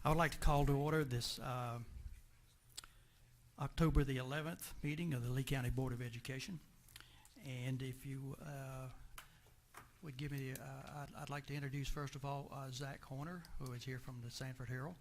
I would like to call to order this October the 11th meeting of the Lee County Board of Education. And if you would give me, I'd like to introduce first of all Zach Horner, who is here from the Sanford Herald.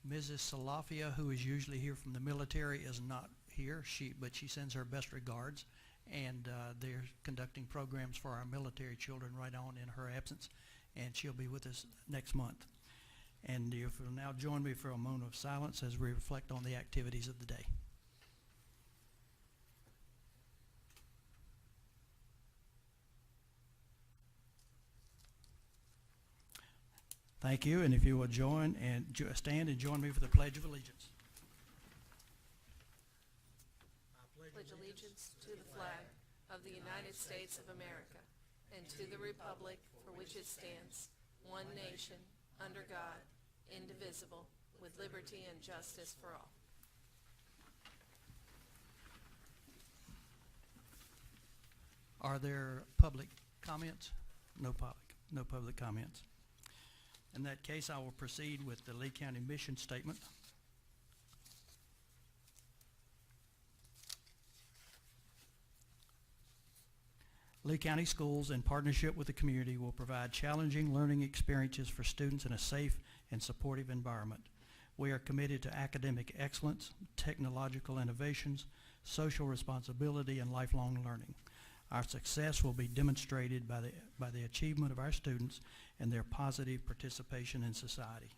Mrs. Salafia, who is usually here from the military, is not here, but she sends her best regards, and they're conducting programs for our military children right on in her absence, and she'll be with us next month. And if you'll now join me for a moment of silence as we reflect on the activities of the day. Thank you, and if you will join and stand and join me for the Pledge of Allegiance. Pledge allegiance to the flag of the United States of America and to the republic for which it stands, one nation, under God, indivisible, with liberty and justice for all. Are there public comments? No public comments. In that case, I will proceed with the Lee County mission statement. Lee County Schools, in partnership with the community, will provide challenging learning experiences for students in a safe and supportive environment. We are committed to academic excellence, technological innovations, social responsibility, and lifelong learning. Our success will be demonstrated by the achievement of our students and their positive participation in society.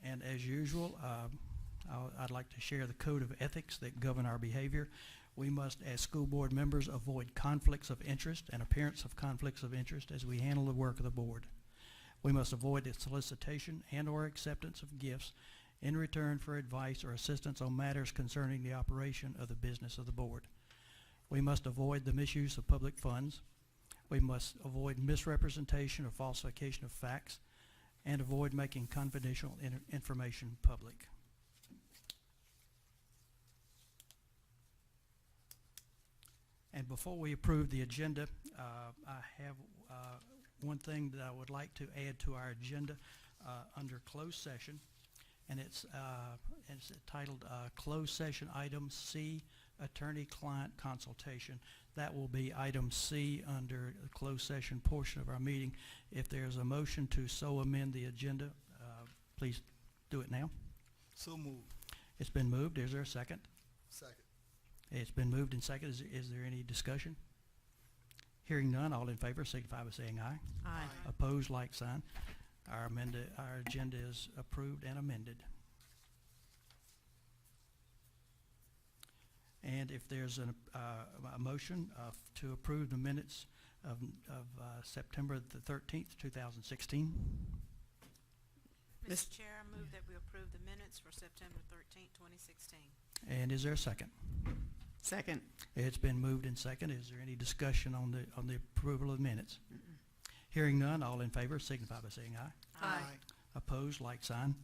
And as usual, I'd like to share the code of ethics that govern our behavior. We must, as school board members, avoid conflicts of interest and appearance of conflicts of interest as we handle the work of the board. We must avoid the solicitation and or acceptance of gifts in return for advice or assistance on matters concerning the operation of the business of the board. We must avoid the misuse of public funds. We must avoid misrepresentation or falsification of facts and avoid making confidential information public. And before we approve the agenda, I have one thing that I would like to add to our agenda under closed session, and it's titled Closed Session Item C, Attorney-Client Consultation. That will be item C under the closed session portion of our meeting. If there's a motion to so amend the agenda, please do it now. So moved. It's been moved. Is there a second? Second. It's been moved and seconded. Is there any discussion? Hearing none, all in favor signify by saying aye. Aye. Opposed, like sign. Our agenda is approved and amended. And if there's a motion to approve the minutes of September the 13th, 2016. Mr. Chair, I move that we approve the minutes for September 13th, 2016. And is there a second? Second. It's been moved and second. Is there any discussion on the approval of minutes? Hearing none, all in favor signify by saying aye. Aye. Opposed, like sign.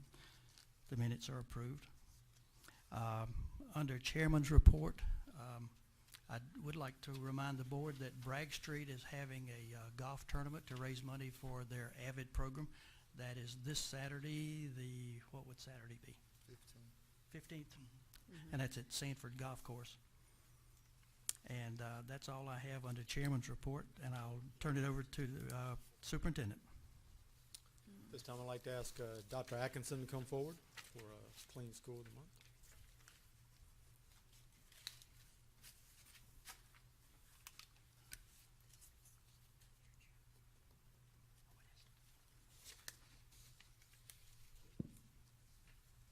The minutes are approved. Under Chairman's report, I would like to remind the board that Bragg Street is having a golf tournament to raise money for their AVID program. That is this Saturday, what would Saturday be? 15th. And that's at Sanford Golf Course. And that's all I have under Chairman's report, and I'll turn it over to the Superintendent. This time I'd like to ask Dr. Atkinson to come forward for Clean School of the Month.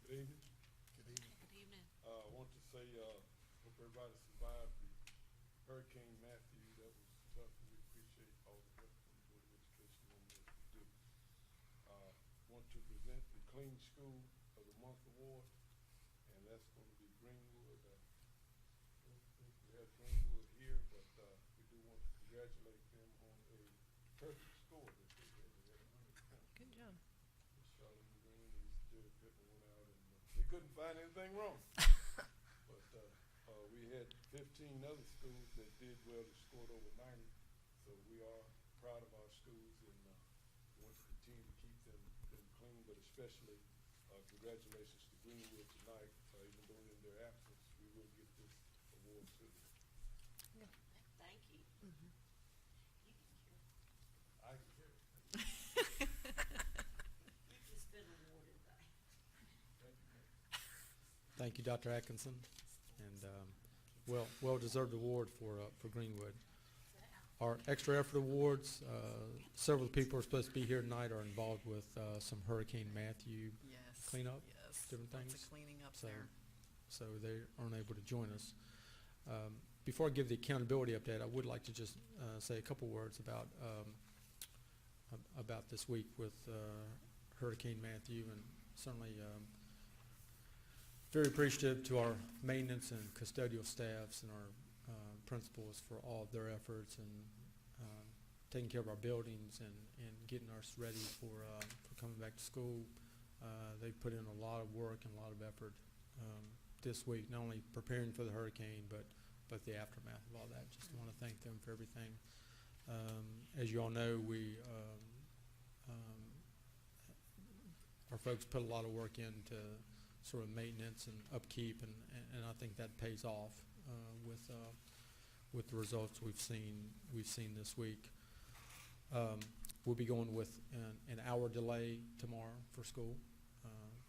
Good evening. Good evening. Good evening. I want to say, hope everybody survived the Hurricane Matthew. That was tough, and we appreciate all the help from the Board of Education on this to do. Want to present the Clean School of the Month Award, and that's going to be Greenwood. I don't think we have Greenwood here, but we do want to congratulate them on a perfect score that they had. They had 100 points. Good job. Charlene Green, he's did a good one out, and they couldn't find anything wrong. But we had 15 other schools that did well, that scored over 90. So So we are proud of our schools and want to continue to keep them clean, but especially congratulations to Greenwood tonight. Even though in their absence, we will get this award to them. Thank you. You can hear. I can hear it. You've just been awarded that. Thank you, Mayor. Thank you, Dr. Atkinson, and well-deserved award for Greenwood. Our extra effort awards, several people are supposed to be here tonight are involved with some Hurricane Matthew Yes. cleanup, Yes. different Lots things. of cleaning up So, there. so they aren't able to join us. Before I give the accountability update, I would like to just say a couple words about this week with Hurricane Matthew, and certainly very appreciative to our maintenance and custodial staffs and our principals for all of their efforts and taking care of our buildings and getting us ready for coming back to school. They put in a lot of work and a lot of effort this week, not only preparing for the hurricane, but the aftermath of all that. Just want to thank them for everything. As you all know, our folks put a lot of work into sort of maintenance and upkeep, and I think that pays off with the results we've seen this week. We'll be going with an hour delay tomorrow for school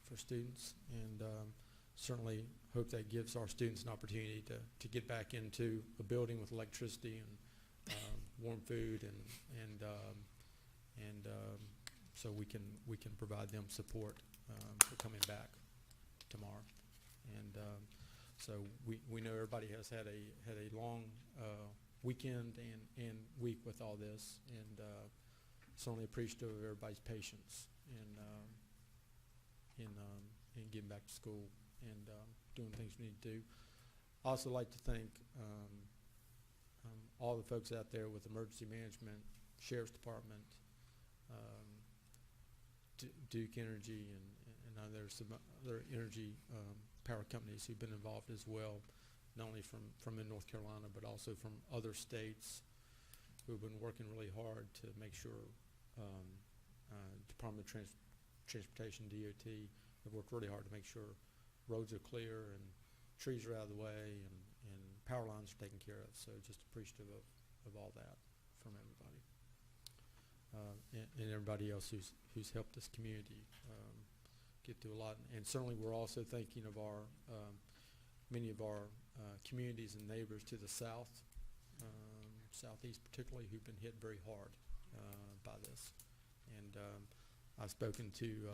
for students, and certainly hope that gives our students an opportunity to get back into a building with electricity and warm food and so we can provide them support for coming back tomorrow. And so we know everybody has had a long weekend and week with all this, and certainly appreciative of everybody's patience in getting back to school and doing things we need to do. I also like to thank all the folks out there with emergency management, Sheriff's Department, Duke Energy, and there's some other energy power companies who've been involved as well, not only from in North Carolina, but also from other states who have been working really hard to make sure Department of Transportation, DOT, have worked really hard to make sure roads are clear and trees are out of the way and power lines are taken care of. So just appreciative of all that from everybody. And everybody else who's helped this community get through a lot. And certainly we're also thinking of our many of our communities and neighbors to the south, southeast particularly, who've been hit very hard by this. And I've spoken to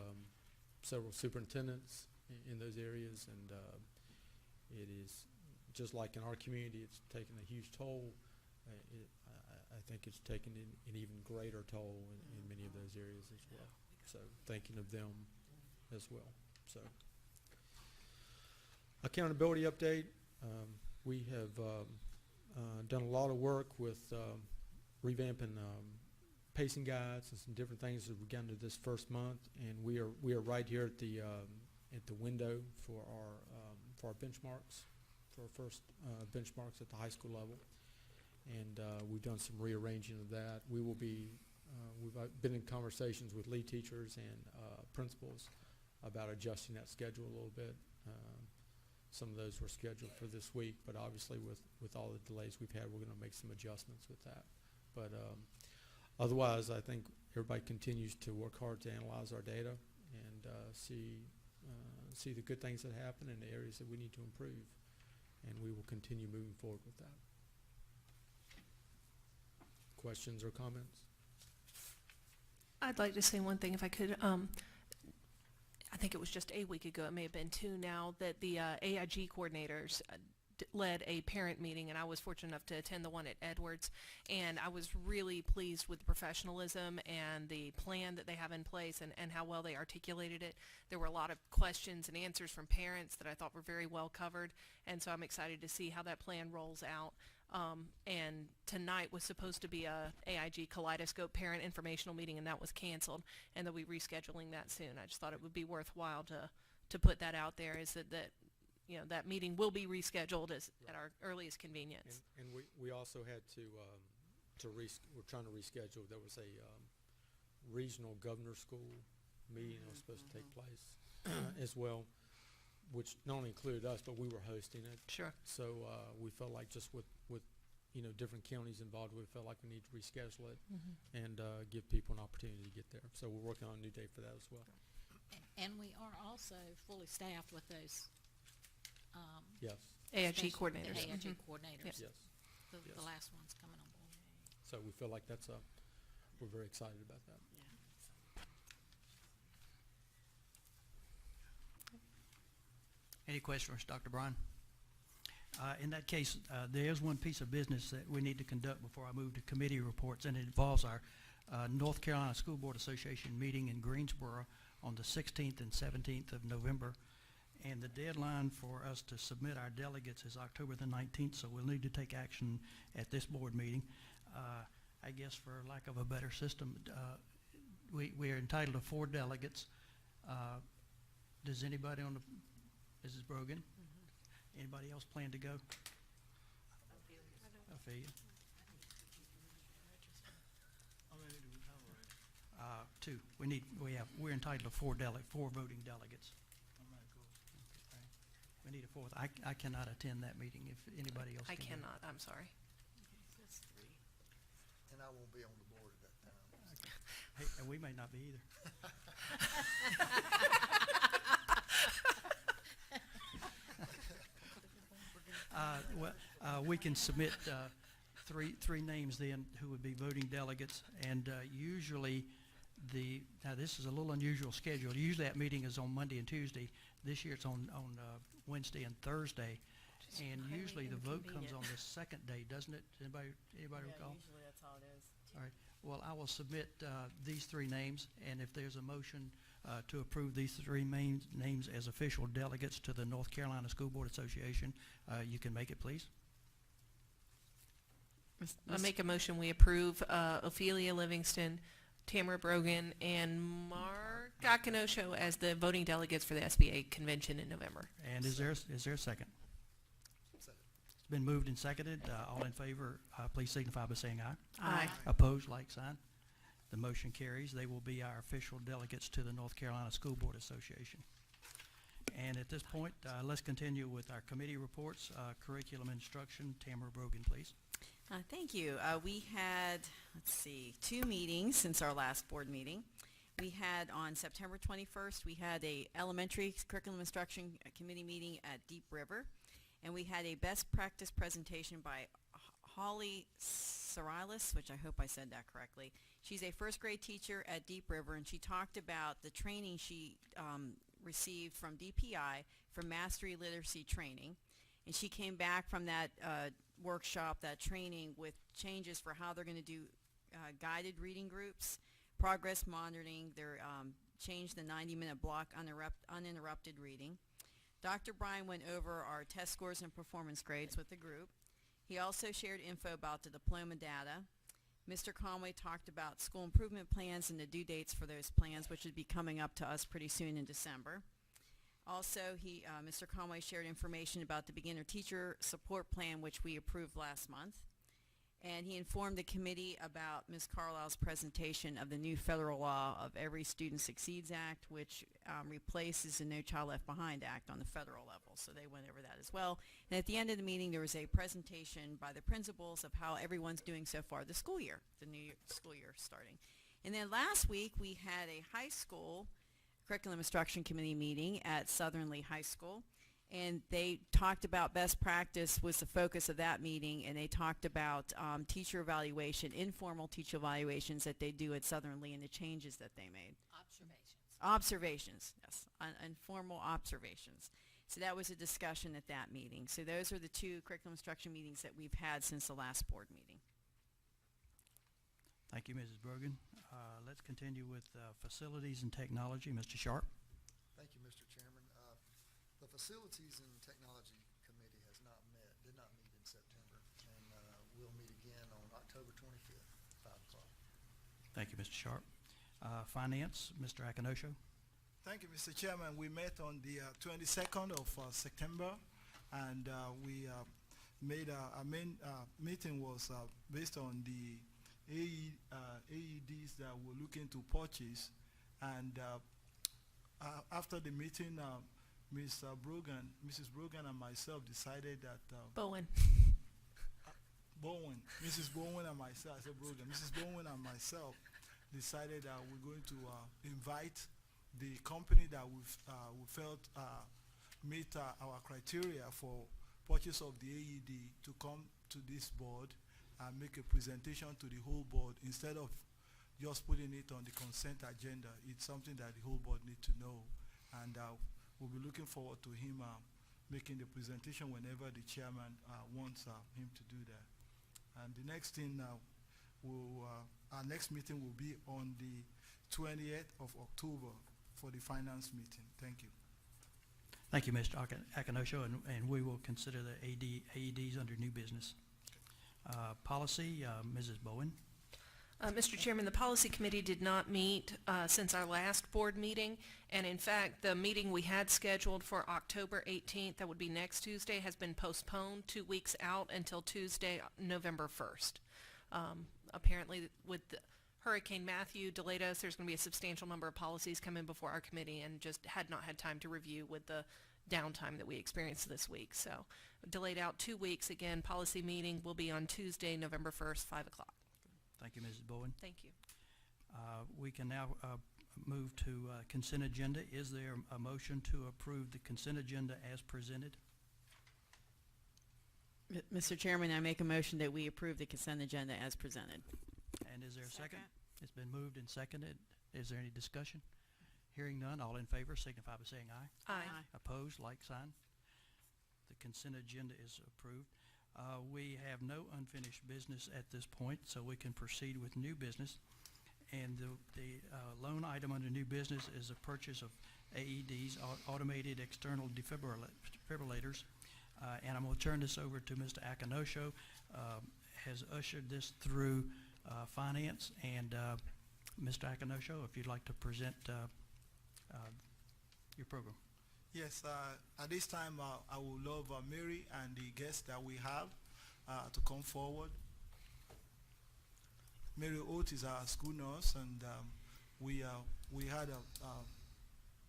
several superintendents in those areas, and it is just like in our community, it's taken a huge toll. I think it's taken an even greater toll in many of those areas as well. So thinking of them as well. So accountability update. We have done a lot of work with revamping pacing guides and some different things as we've gotten to this first month, and we are right here at the window for our benchmarks, for our first benchmarks at the high school level. And we've done some rearranging of that. We will be, we've been in conversations with lead teachers and principals about adjusting that schedule a little bit. Some of those were scheduled for this week, but obviously with all the delays we've had, we're going to make some adjustments with that. But otherwise, I think everybody continues to work hard to analyze our data and see the good things that happen and the areas that we need to improve. And we will continue moving forward with that. Questions or comments? I'd like to say one thing if I could. I think it was just a week ago, it may have been two now, that the AIG coordinators led a parent meeting, and I was fortunate enough to attend the one at Edwards, and I was really pleased with the professionalism and the plan that they have in place and how well they articulated it. There were a lot of questions and answers from parents that I thought were very well covered, and so I'm excited to see how that plan rolls out. And tonight was supposed to be a AIG Kaleidoscope parent informational meeting, and that was canceled, and they'll be rescheduling that soon. I just thought it would be worthwhile to put that out there, is that you know, that meeting will be rescheduled at our earliest convenience. And we also had to we're trying to reschedule. There was a regional governor school meeting that was supposed to take place as well, which not only included us, but we were hosting it. Sure. So we felt like just with different counties involved, we felt like we need to reschedule it and give people an opportunity to get there. So we're working on a new date for that as well. And we are also fully staffed with those, Yes, AIG special- coordinators. The AIG Mhm. coordinators. Yep. yes. The Yes. last one's coming on board. So we feel like we're very excited about that. Any questions, Dr. Bryan? In that case, there is one piece of business that we need to conduct before I move to committee reports, and it involves our North Carolina School Board Association meeting in Greensboro on the 16th and 17th of November. And the deadline for us to submit our delegates is October the 19th, so we'll need to take action at this board meeting. I guess for lack of a better system, we are entitled to 4 delegates. Does anybody on the, Mrs. Brogan? Anybody else plan to go? Ophelia? How many do we have already? 2. We're entitled to 4 voting delegates. I might go. We need a 4th. I cannot attend that meeting if anybody else I can. cannot, I'm sorry. And I won't be on the board at that time. Hey, and we may not be either. We can submit three names then who would be voting delegates, and usually now this is a little unusual schedule. Usually that meeting is on Monday and Tuesday. This year it's on Wednesday and Thursday, and highly usually the vote comes inconvenient. on the second day, doesn't it? Anybody recall? Usually that's how it is. All right. Well, I will submit these 3 names, and if there's a motion to approve these 3 names as official delegates to the North Carolina School Board Association, you can make it, please. I make a motion, we approve Ophelia Livingston, Tamara Brogan, and Mark Gacanosho as the voting delegates for the SBA convention in November. And is there a second? Second. It's been moved and seconded. All in favor, please signify by saying aye. Aye. Opposed, like sign. The motion carries. They will be our official delegates to the North Carolina School Board Association. And at this point, let's continue with our committee reports. Curriculum instruction, Tamara Brogan, please. Thank you. We had, 2 meetings since our last board meeting. We had on September 21st, we had a elementary curriculum instruction committee meeting at Deep River, and we had a best practice presentation by Holly Sorilis, which I hope I said that correctly. She's a first grade teacher at Deep River, and she talked about the training she received from DPI for Mastery Literacy Training. And she came back from that workshop, that training, with changes for how they're going to do guided reading groups, progress monitoring. They're changed the 90-minute block uninterrupted reading. Dr. Bryan went over our test scores and performance grades with the group. He also shared info about the diploma data. Mr. Conway talked about school improvement plans and the due dates for those plans, which would be coming up to us pretty soon in December. Also, Mr. Conway shared information about the beginner teacher support plan, which we approved last month. And he informed the committee about Ms. Carlisle's presentation of the new federal law of Every Student Succeeds Act, which replaces the No Child Left Behind Act on the federal level. So they went over that as well. And at the end of the meeting, there was a presentation by the principals of how everyone's doing so far the school year, the new school year starting. And then last week, we had a high school curriculum instruction committee meeting at Southern Lee High School, and they talked about best practice was the focus of that meeting, and they talked about teacher evaluation, informal teacher evaluations that they do at Southern Lee and the changes that they made. Observations, yes, informal observations. So that was a discussion at that meeting. So those are the 2 curriculum instruction meetings that we've had since the last board meeting. Thank you, Mrs. Brogan. Let's continue with facilities and technology. Mr. Sharp. Thank you, Mr. Chairman. The Facilities and Technology Committee did not meet in September, and we'll meet again on October 25th, 5 o'clock. Thank you, Mr. Sharp. Finance, Mr. Akanosho. Thank you, Mr. Chairman. We met on the 22nd of September, and we made our main meeting was based on the AEDs that we're looking to purchase, and after the meeting, Mrs. Brogan and myself decided that Bowen. Mrs. Bowen and myself, I said Brogan, Mrs. Bowen and myself decided that we're going to invite the company that we felt meet our criteria for purchase of the AED to come to this board and make a presentation to the whole board instead of just putting it on the consent agenda. It's something that the whole board need to know, and we'll be looking forward to him making the presentation whenever the chairman wants him to do that. And the next thing our next meeting will be on the 20th of October for the finance meeting. Thank you. Thank you, Mr. Akanosho, and we will consider the AEDs under new business. Policy, Mrs. Bowen. Mr. Chairman, the Policy Committee did not meet since our last board meeting, and in fact, the meeting we had scheduled for October 18th, that would be next Tuesday, has been postponed 2 weeks out until Tuesday, November 1st. Apparently, with Hurricane Matthew delayed us, there's going to be a substantial number of policies coming before our committee, and just had not had time to review with the downtime that we experienced this week. So, delayed out 2 weeks. Again, policy meeting will be on Tuesday, November 1st, 5 o'clock. Thank you, Mrs. Bowen. Thank you. We can now move to consent agenda. Is there a motion to approve the consent agenda as presented? Mr. Chairman, I make a motion that we approve the consent agenda as presented. And is there a second? It's been moved and seconded. Is there any discussion? Hearing none, all in favor signify by saying aye. Aye. Opposed, like sign. The consent agenda is approved. We have no unfinished business at this point, so we can proceed with new business. And the lone item under new business is a purchase of AEDs, automated external defibrillators. And I'm going to turn this over to Mr. Akanosho. Has ushered this through finance. And Mr. Akanosho, if you'd like to present your program. Yes, at this time I would love Mary and the guests that we have to come forward. Mary Oates is our school nurse, and we had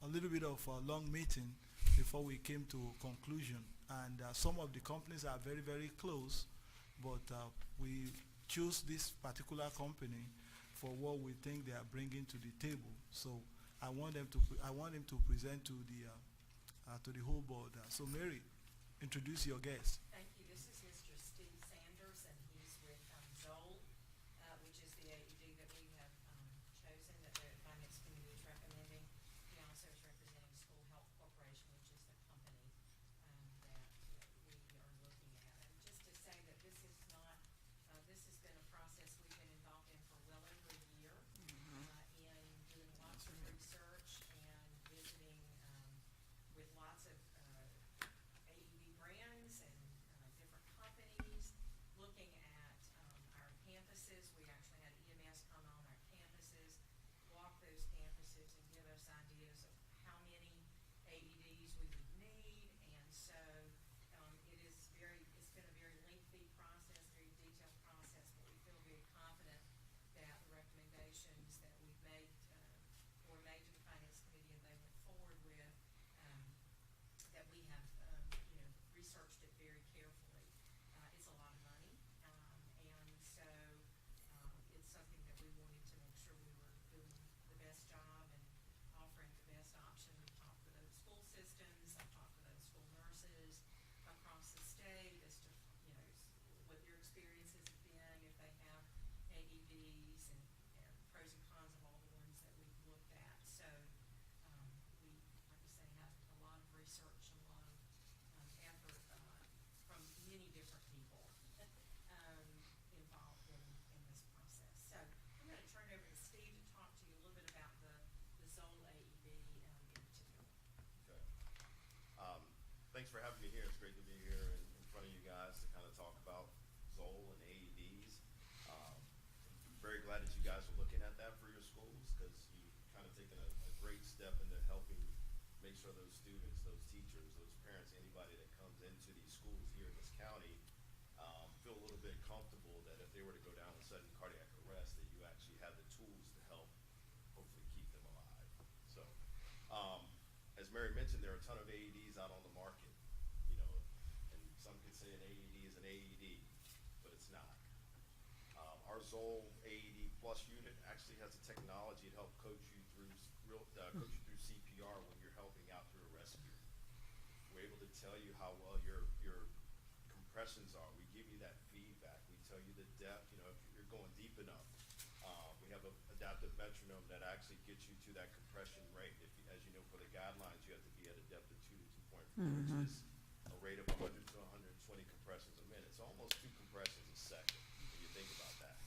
a little bit of a long meeting before we came to conclusion. And some of the companies are very, very close, but we choose this particular company for what we think they are bringing to the table. So I want him to present to the whole board. So Mary, introduce your guest. Thank you. This is Mr. Steve Sanders, and he's with Zoll, which is the AED that we have chosen, that the Finance Committee is recommending. He also is representing School Health Corporation, which is the company that we are looking at. And just to say that this is not, this has been a process we've been involved in for well over a year, in doing lots of research and visiting with lots of AED brands and different companies, looking at our campuses. We actually had EMS come on our campuses, walk those campuses, and give us ideas of how many AEDs we would need. And so it's been a very lengthy process, very detailed process, but we feel very confident that the recommendations that we've made were made to the Finance Committee and they went forward with, that we have, researched it very carefully. It's a lot of money, and so it's something that we wanted to make sure we were doing the best job and offering the best option. We talked with those school systems, I talked with those school nurses across the state as to, what their experiences have been, if they have AEDs, and pros and cons of all the ones that we've looked at. So we, like I say, have a lot of research and a lot of effort from many different people involved in this process. So I'm going to turn it over to Steve to talk to you a little bit about the Zoll AED in particular. Okay. Thanks for having me here. It's great to be here in front of you guys to kind of talk about Zoll and AEDs. Very glad that you guys are looking at that for your schools, because you've kind of taken a great step into helping make sure those students, those teachers, those parents, anybody that comes into these schools here in this county AEDs out on the market, you know, and some could say an AED is an AED, but it's not. Our Zoll AED Plus unit actually has the technology to help coach you through CPR when you're helping out through a rescue. We're able to tell you how well your compressions are. We give you that feedback. We tell you the depth, you know, if you're going deep enough. We have an adaptive metronome that actually gets you to that compression rate. As you know, for the guidelines, you have to be at a depth of 2 to 2.4, which is a rate of 100 to 120 compressions a minute. It's almost 2 compressions a second when you think about that.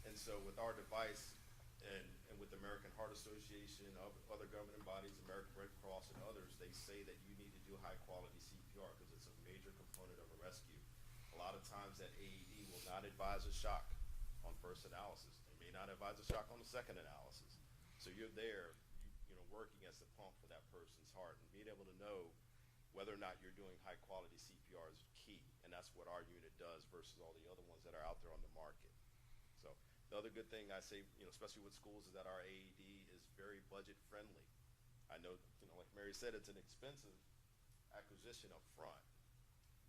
And so with our device and with the American Heart Association, other governing bodies, American Red Cross and others, they say that you need to do high quality CPR because it's a major component of a rescue. A lot of times that AED will not advise a shock on first analysis. They may not advise a shock on the second analysis. So you're there, you know, working as the pump for that person's heart, and being able to know whether or not you're doing high quality CPR is key, and that's what our unit does versus all the other ones that are out there on the market. So the other good thing I say, you know, especially with schools, is that our AED is very budget friendly. I know, you know, like Mary said, it's an expensive acquisition up front,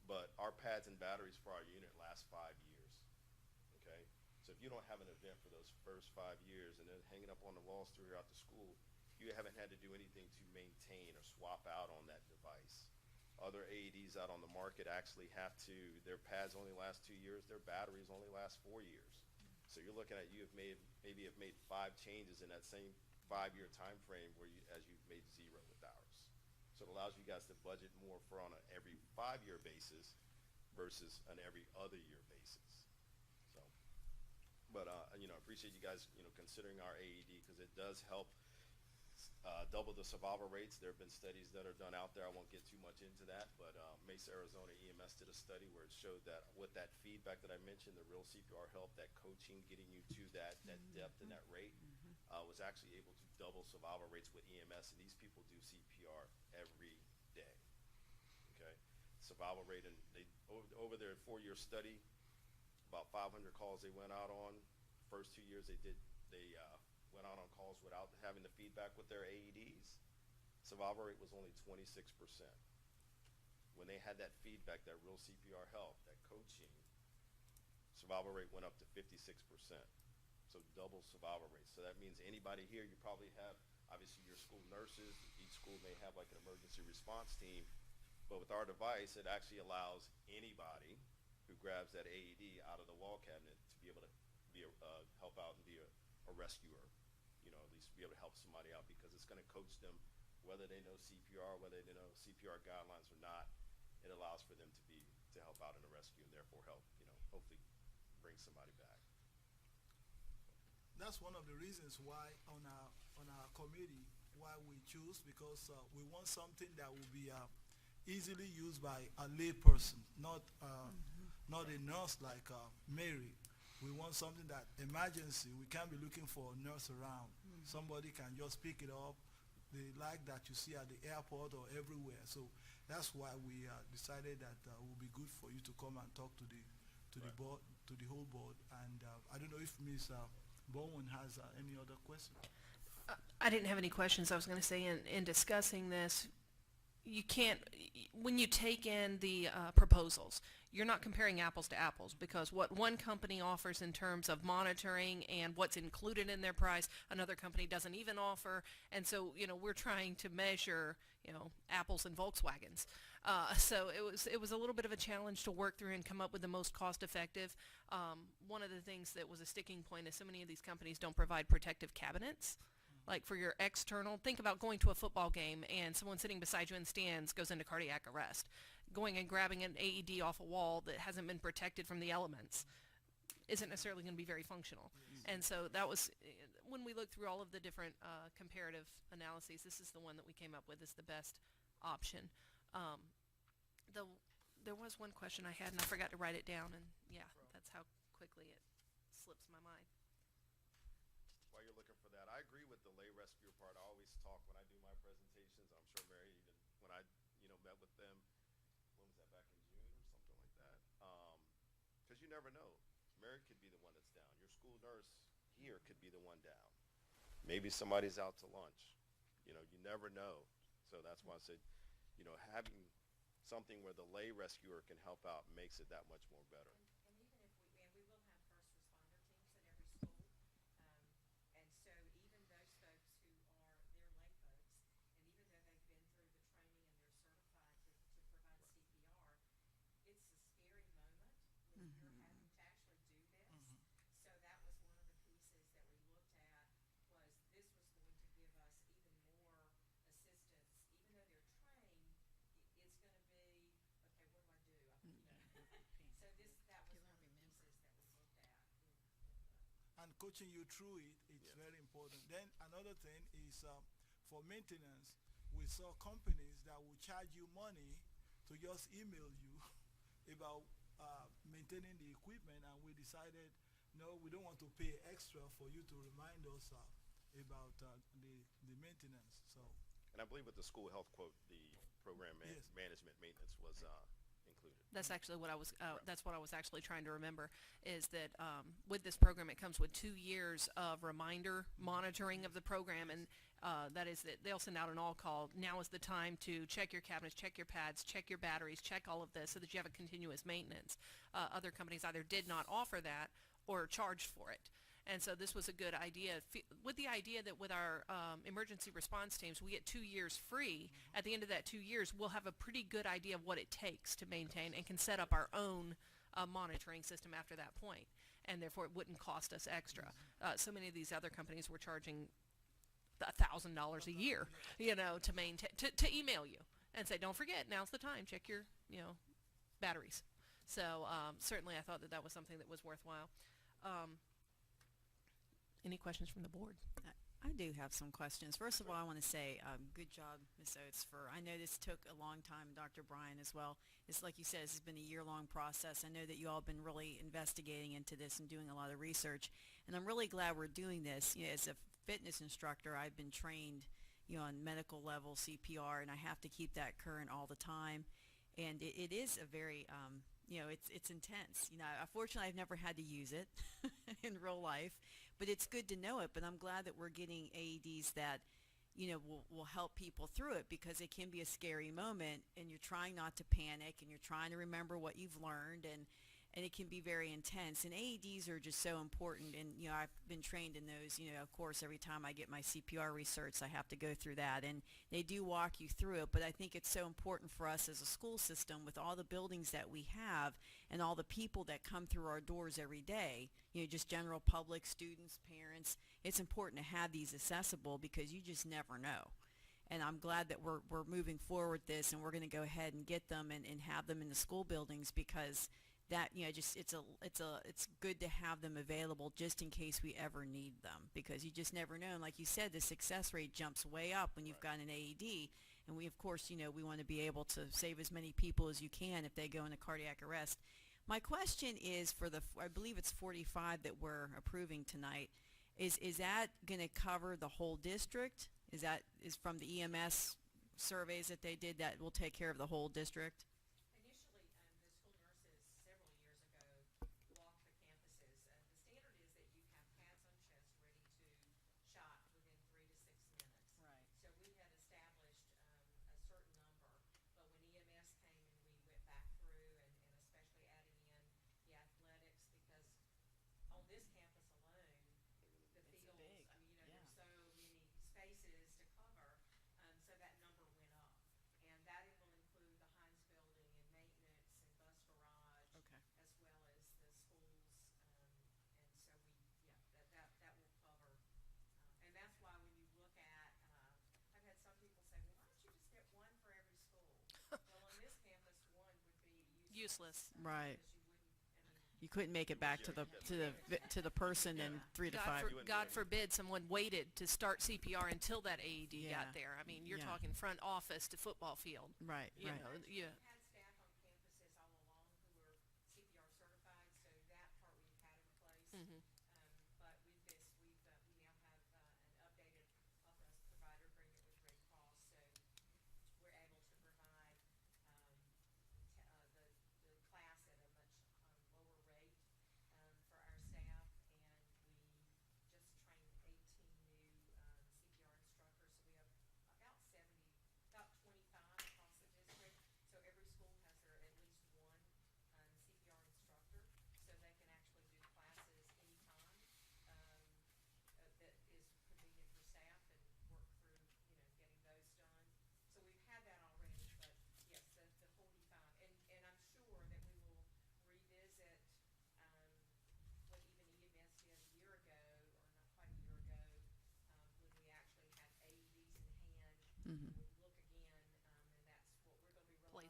but our pads and batteries for our unit last 5 years. Okay, so if you don't have an event for those first 5 years and then hanging up on the walls throughout the school, you haven't had to do anything to maintain or swap out on that device. Other AEDs out on the market actually have to, their pads only last 2 years, their batteries only last 4 years. So you're looking at, you have maybe 5 changes in that same 5-year time frame as you've made 0 with ours. So it allows you guys to budget more for on an every 5-year basis versus an every other year basis. So, but you know, I appreciate you guys, you know, considering our AED because it does help double the survival rates. There have been studies that are done out there. I won't get too much into that, but Mesa, Arizona EMS did a study where it showed that with that feedback that I mentioned, the real CPR help, that coaching, getting you to that depth and that rate, was actually able to double survival rates with EMS, and these people do CPR every day. Okay, survival rate, and they over their 4-year study, about 500 calls they went out on. First 2 years they went out on calls without having the feedback with their AEDs. Survival rate was only 26%. When they had that feedback, that real CPR help, that coaching, survival rate went up to 56%. So double survival rate. So that means anybody here, you probably have, obviously your school nurses, each school may have like an emergency response team, but with our device, it actually allows anybody who grabs that AED out of the wall cabinet to be able to help out and be a rescuer, you know, at least be able to help somebody out because it's going to coach them whether they know CPR, whether they know CPR guidelines or not. It allows for them to help out in a rescue and therefore help, you know, hopefully bring somebody back. That's one of the reasons why on our committee why we choose, because we want something that will be easily used by a lay person, not a nurse like Mary. We want something that emergency, we can't be looking for a nurse around. Somebody can just pick it up. They like that you see at the airport or everywhere. So that's why we decided that it would be good for you to come and talk to the board, to the whole board. And I don't know if Ms. Bowen has any other question. I didn't have any questions. I was going to say in discussing this, you can't, when you take in the proposals, you're not comparing apples to apples because what one company offers in terms of monitoring and what's included in their price, another company doesn't even offer. And so, you know, we're trying to measure, you know, apples and Volkswagens. So it was a little bit of a challenge to work through and come up with the most cost effective. One of the things that was a sticking point is so many of these companies don't provide protective cabinets. Like for your external, think about going to a football game and someone sitting beside you in stands goes into cardiac arrest. Going and grabbing an AED off a wall that hasn't been protected from the elements isn't necessarily going to be very functional. And so that was, when we looked through all of the different comparative analyses, this is the one that we came up with as the best option. There was one question I had and I forgot to write it down, and yeah, that's how quickly it slips my mind. While you're looking for that, I agree with the lay rescuer part. I always talk when I do my presentations. I'm sure Mary, even when I, you know, met with them, when was that, back in June or something like that? Because you never know. Mary could be the one that's down. Your school nurse here could be the one down. Maybe somebody's out to lunch. You know, you never know. So that's why I said, having something where the lay rescuer can help out makes it that much more better. And even if we, and we will have first responder teams at every school. And so even those folks who are, they're lay folks, and even though they've been through the training and they're certified to provide CPR, it's a scary moment when you're having to actually do this. So that was one of the pieces that we looked at, was this was going to give us even more assistance. Even though they're trained, it's gonna be, okay, what do I do? So this, that was one of the pieces that we looked at And coaching you through it, it's very important. Then another thing is for maintenance, we saw companies that will charge you money to just email you about maintaining the equipment, and we decided, no, we don't want to pay extra for you to remind us about the maintenance. So And I believe with the school health quote, the program Yes. management maintenance was included. That's actually what I was, that's what I was actually trying to remember, is that with this program, it comes with 2 years of reminder monitoring of the program, and that is that they'll send out an all-call. Now is the time to check your cabinets, check your pads, check your batteries, check all of this so that you have a continuous maintenance. Other companies either did not offer that or charged for it. And so this was a good idea, with the idea that with our emergency response teams, we get 2 years free. At the end of that 2 years, we'll have a pretty good idea of what it takes to maintain and can set up our own monitoring system after that point. And therefore, it wouldn't cost us extra. So many of these other companies were charging $1,000 a year, to maintain, to email you and say, don't forget, now's the time, check your, batteries. So certainly I thought that was something that was worthwhile. Any questions from the board? I do have some questions. First of all, I want to say good job, Ms. Oates, I know this took a long time, Dr. Bryan as well. It's like you said, this has been a year-long process. I know that you all have been really investigating into this and doing a lot of research, and I'm really glad we're doing this. As a fitness instructor, I've been trained, on medical level CPR, and I have to keep that current all the time. And it is a very, it's intense. Unfortunately, I've never had to use it in real life, but it's good to know it. But I'm glad that we're getting AEDs that, will help people through it, because it can be a scary moment, and you're trying not to panic, and you're trying to remember what you've learned, and it can be very intense. And AEDs are just so important, and I've been trained in those. Of course, every time I get my CPR research, I have to go through that, and they do walk you through it. But I think it's so important for us as a school system, with all the buildings that we have and all the people that come through our doors every day, just general public, students, parents. It's important to have these accessible, because you just never know. And I'm glad that we're moving forward with this, and we're going to go ahead and get them and have them in the school buildings, because that it's good to have them available just in case we ever need them, because you just never know. And like you said, the success rate jumps way up when you've got an AED, and we, of course, we want to be able to save as many people as you can if they go into cardiac arrest. My question is for I believe it's 45 that we're approving tonight. Is that going to cover the whole district? Is from the EMS surveys that they did, that will take care of the whole district? Initially, the school nurses several years ago walked the campuses. The standard is that you have pads on chest ready to shot within 3 to 6 minutes. Right. So we had established a certain number, but when EMS came and we went back through, and especially adding in the athletics, because on this campus alone, the fields, big. there's so many spaces to cover, so that number went up. And that will include the Heinz building and maintenance and bus garage, Okay. as well as the schools. And so that will cover. And that's why when you look at, I've had some people say, well, why don't you just get one for every school? Well, on this campus, one would be useless. Right. Because you wouldn't, You couldn't make it back to the person in 3 to 5. God forbid someone waited to start CPR until that AED Yeah. got there. I mean, you're Yeah. talking front office to football field. Right. You Right. know, We've yeah. had staff on campuses all along who are CPR certified, so that part we've had in place. Mhm. But with this, we now have an updated authorized provider agreement with Red Cross, so we're able to provide the class at a much lower rate for our staff, and we just trained 18 new CPR instructors, so we have about 25 across the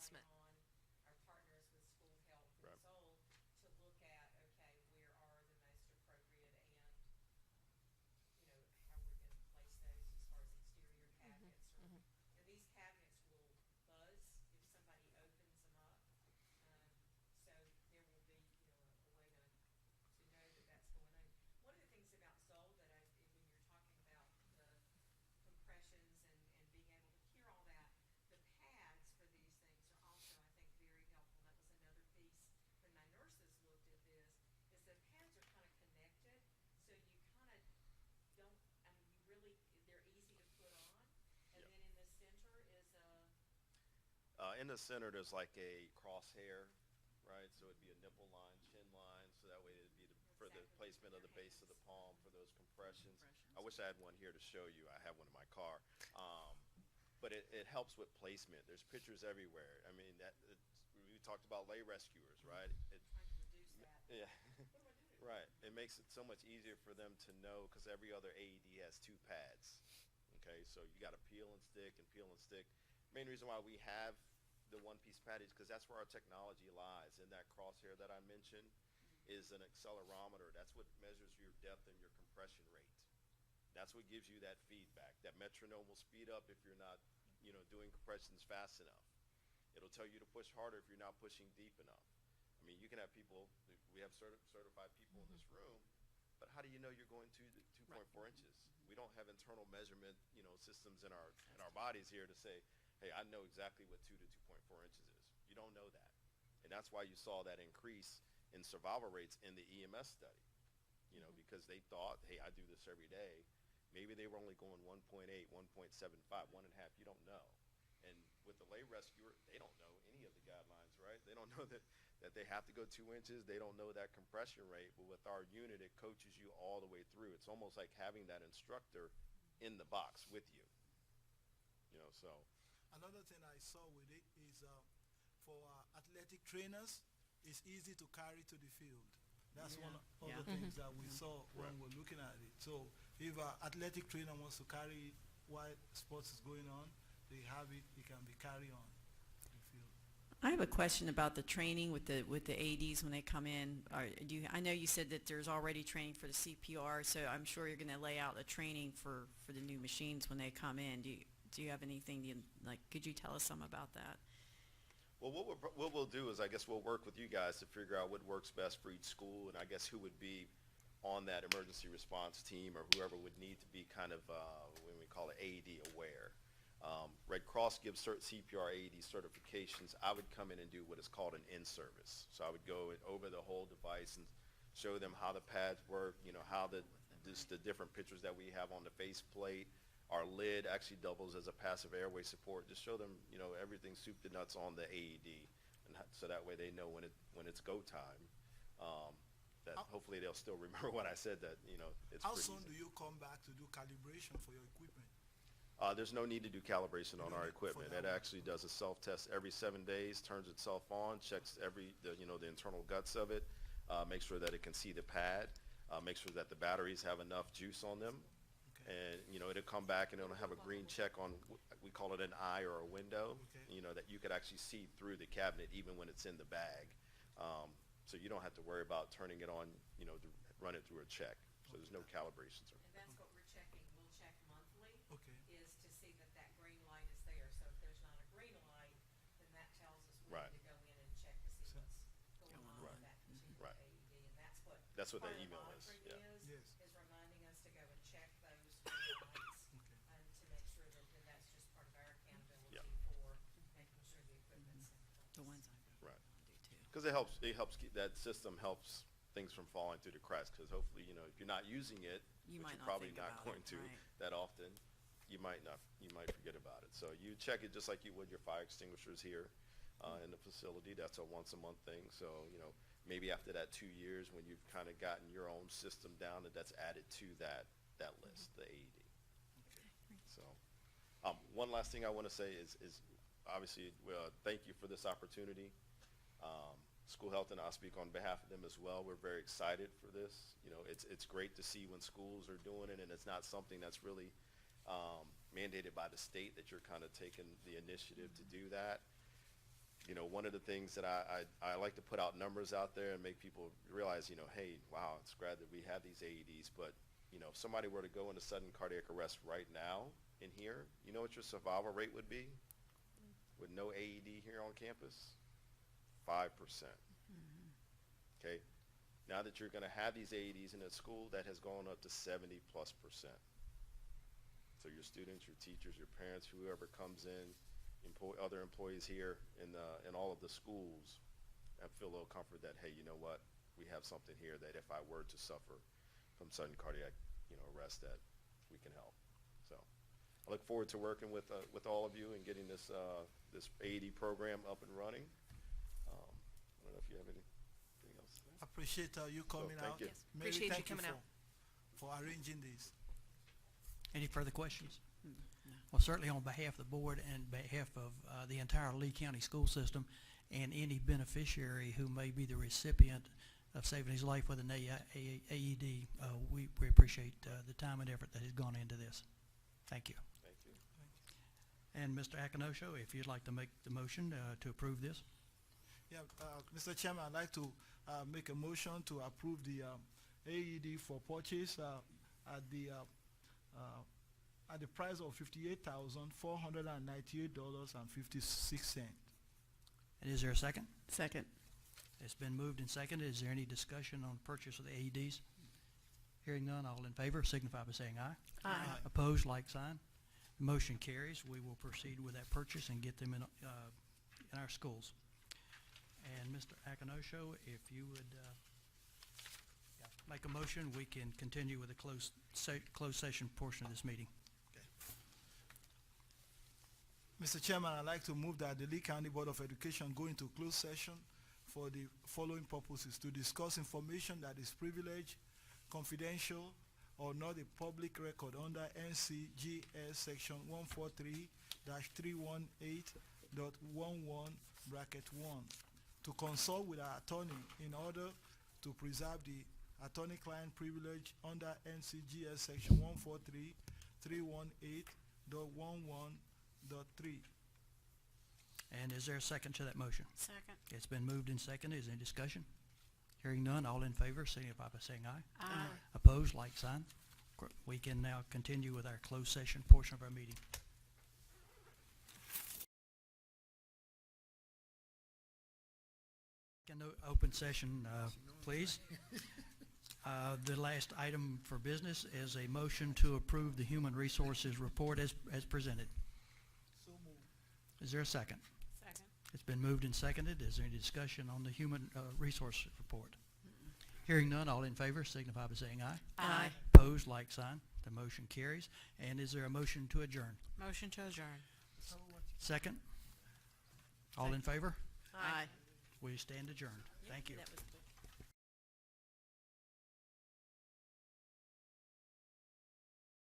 placement. on our partners with School Health Right. and Zoll to look at, okay, where are the most appropriate and, how we're gonna place those as far as exterior cabinets or, mhm. and these cabinets will buzz if somebody opens them up. So there will be, a way to know that that's going on. One of the things about Zoll that when you're talking about the compressions and being able to hear all that, the pads for these things are also, I think, very helpful. That was another piece when my nurses looked at this, is the pads are kind of connected, so you kind of don't, you really, they're easy to put on. And Yep. then in the center is In the center, there's like a crosshair, right? So it'd be a nipple line, chin line, so that way it'd be for the Exactly. placement of the Your base of the hands. palm for those compressions. Compressions. I wish I had one here to show you. I have one in my car. But it helps with placement. There's pictures everywhere. I mean, we talked about lay rescuers, right? trying to reduce that. Yeah. Right. It makes it so much easier for them to know because every other AED has 2 pads. Okay, so you got to peel and stick and peel and stick. Main reason why we have the one-piece pad is because that's where our technology lies. In that crosshair that I mentioned is an accelerometer. That's what measures your depth and your compression rate. That's what gives you that feedback. That metronome will speed up if you're not, doing compressions fast enough. It'll tell you to push harder if you're not pushing deep enough. I mean, you can have people, we have certified people in this room, but how do you know you're going to 2.4 inches? We don't have internal measurement, systems in our bodies here to say, hey, I know exactly what 2 to 2.4 inches is. You don't know that. And that's why you saw that increase in survival rates in the EMS study, because they thought, hey, I do this every day. Maybe they were only going 1.8, 1.75, 1.5. You don't know. And with the lay rescuer, they don't know any of the guidelines, right? They don't know that they have to go 2 inches. They don't know that compression rate. But with our unit, it coaches you all the way through. It's almost like having that instructor in the box with you. So. Another thing I saw with it is for athletic trainers, it's easy to carry to the field. That's one of Yeah. the things that we saw when we're looking at it. So if an athletic trainer wants to carry it while sports is going on, they have it, it can be carried on to the field. I have a question about the training with the AEDs when they come in. I know you said that there's already training for the CPR, so I'm sure you're going to lay out a training for the new machines when they come in. Do you have anything could you tell us some about that? Well, what we'll do is I guess we'll work with you guys to figure out what works best for each school, and I guess who would be on that emergency response team or whoever would need to be kind of, when we call it AED aware. Red Cross gives CPR AED certifications. I would come in and do what is called an in-service. So I would go over the whole device and show them how the pads work, how the different pictures that we have on the faceplate. Our lid actually doubles as a passive airway support. Just show them, everything soup to nuts on the AED, and so that way they know when it's go time. That hopefully they'll still remember what I said. That it's How pretty soon easy. do you come back to do calibration for your equipment? There's no need to do calibration on No our need for equipment. that It one. actually does a self-test every 7 days, turns itself on, checks the internal guts of it, makes sure that it can see the pad, makes sure that the batteries have enough juice on them. Okay. And, it'll come back and it'll have a green check on, we call it an eye or a window, Okay. that you could actually see through the cabinet even when it's in the bag. So you don't have to worry about turning it on, to run it through a check. So there's no calibrations. And that's what we're checking. We'll check monthly. Okay. Is to see that green light is there. So if there's not a green light, then that tells us we Right. need to go in and check to see So- what's going on Right. with that particular Right. AED. And That's what part that of email is, monitoring yeah. Yes. is reminding us to go and check those green lights. Okay. And to make sure that then that's just part of our accountability Yep. for making sure the equipment's in place. The ones I Right. do too. Because it helps keep, that system helps things from falling through the cracks. Because hopefully, if you're not using it, You which might you're not probably think not about going it, to right. that often, you might forget about it. So you check it just like you would your fire extinguishers here in the facility. That's a once a month thing. So, maybe after that 2 years when you've kind of gotten your own system down, that's added to that list, the AED. So, one last thing I want to say is obviously, thank you for this opportunity. School Health, and I'll speak on behalf of them as well. We're very excited for this. It's great to see when schools are doing it, and it's not something that's really mandated by the state that you're kind of taking the initiative to do that. you know, one of the things that I like to put out numbers out there and make people realize, you know, hey, wow, it's glad that we have these AEDs, but, you know, if somebody were to go into sudden cardiac arrest right now in here, you know what your survival rate would be with no AED here on campus? 5%. Okay? Now that you're going to have these AEDs in a school, that has gone up to 70+%. So your students, your teachers, your parents, whoever comes in, other employees here in all of the schools, I feel a little comfort that, hey, you know what, we have something here that if I were to suffer from sudden cardiac, you know, arrest, that we can help. So I look forward to working with all of you and getting this this AED program up and running. I don't know if you have anything else to say. Appreciate you coming thank out. you. Yes, Mary, appreciate you thank coming out. for arranging this. Any further questions? No. Well, certainly on behalf of the board and behalf of the entire Lee County school system and any beneficiary who may be the recipient of saving his life with an AED, we appreciate the time and effort that has gone into this. Thank you. Thank you. And Mr. Akinosho, if you'd like to make the motion to approve this. Yeah, Mr. Chairman, I'd like to make a motion to approve the AED for purchase at the price of $58,498.56. And is there a second? Second. It's been moved and seconded. Is there any discussion on purchase of the AEDs? Hearing none, all in favor signify by saying aye. Aye. Opposed, like sign. The motion carries. We will proceed with that purchase and get them in our schools. And Mr. Akinosho, if you would make a motion, we can continue with the closed session portion of this meeting. Mr. Chairman, I'd like to move that the Lee County Board of Education go into closed session for the following purposes: to discuss information that is privileged, confidential, or not a public record under NCGS section 143-318.11(1), to consult with our attorney in order to preserve the attorney-client privilege under NCGS section 143-318.11.3. And is there a second to that motion? Second. It's been moved and seconded. Is there any discussion? Hearing none, all in favor signify by saying aye. Aye. Opposed, like sign. We can now continue with our closed session portion of our meeting. Can open session, please. The last item for business is a motion to approve the Human Resources Report as presented. So moved. Is there a second? Second. It's been moved and seconded. Is there any discussion on the Human Resource Report? Hearing none, all in favor signify by saying aye. Aye. Opposed, like sign. The motion carries. And is there a motion to adjourn? Motion to adjourn. Second? All in favor? Aye. We stand adjourned. Thank you. That was quick.